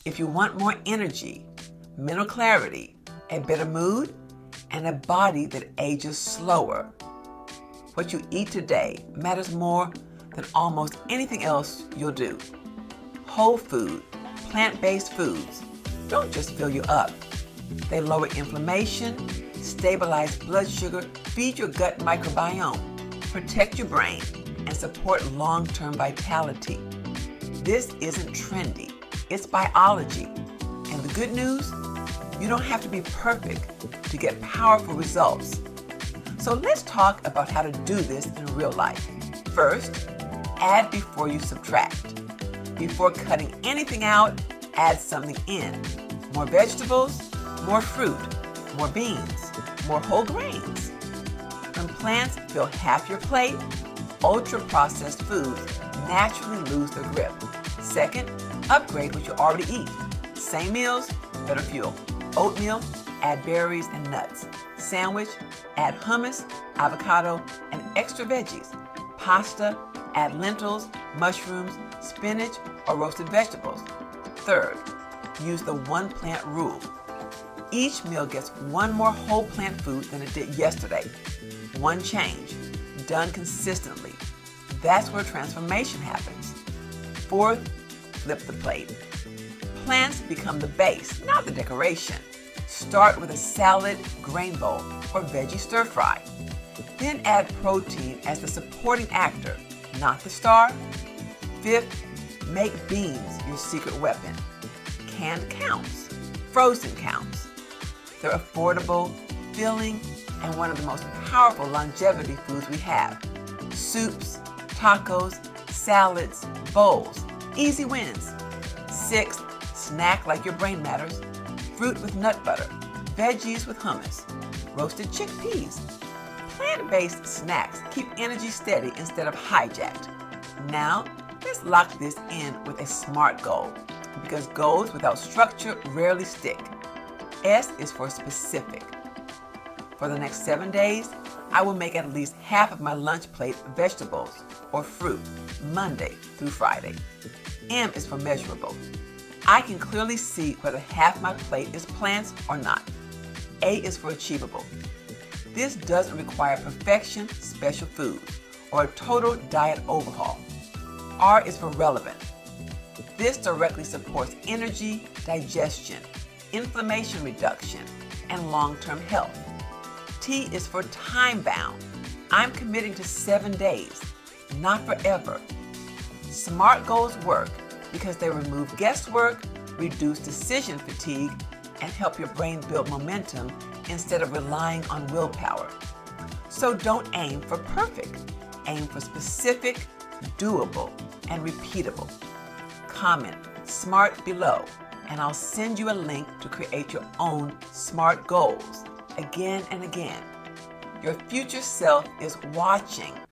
If you want more energy, mental clarity, a better mood, and a body that ages slower, what you eat today matters more than almost anything else you'll do. Whole food, plant-based foods don't just fill you up. They lower inflammation, stabilize blood sugar, feed your gut microbiome, protect your brain, and support long-term vitality. This isn't trendy, it's biology. And the good news, you don't have to be perfect to get powerful results. So let's talk about how to do this in real life. First, add before you subtract. Before cutting anything out, add something in. More vegetables, more fruit, more beans, more whole grains. When plants fill half your plate, ultra-processed foods naturally lose their grip. Second, upgrade what you already eat. Same meals, better fuel. Oatmeal, add berries and nuts. Sandwich, add hummus, avocado, and extra veggies. Pasta, add lentils, mushrooms, spinach, or roasted vegetables. Third, use the one plant rule. Each meal gets one more whole plant food than it did yesterday. One change, done consistently. That's where transformation happens. Fourth, flip the plate. Plants become the base, not the decoration. Start with a salad, grain bowl, or veggie stir fry. Then add protein as the supporting actor, not the star. Fifth, make beans your secret weapon. Canned counts, frozen counts. They're affordable, filling, and one of the most powerful longevity foods we have. Soups, tacos, salads, bowls, easy wins. Sixth, snack like your brain matters. Fruit with nut butter, veggies with hummus, roasted chickpeas. Plant-based snacks keep energy steady instead of hijacked. Now, let's lock this in with a SMART goal, because goals without structure rarely stick. S is for specific. For the next 7 days, I will make at least half of my lunch plate vegetables or fruit, Monday through Friday. M is for measurable. I can clearly see whether half my plate is plants or not. A is for achievable. This doesn't require perfection, special food, or a total diet overhaul. R is for relevant. This directly supports energy, digestion, inflammation reduction, and long-term health. T is for time-bound. I'm committing to 7 days, not forever. SMART goals work because they remove guesswork, reduce decision fatigue, and help your brain build momentum instead of relying on willpower. So don't aim for perfect. Aim for specific, doable, and repeatable. Comment SMART below, and I'll send you a link to create your own SMART goals again and again. Your future self is watching.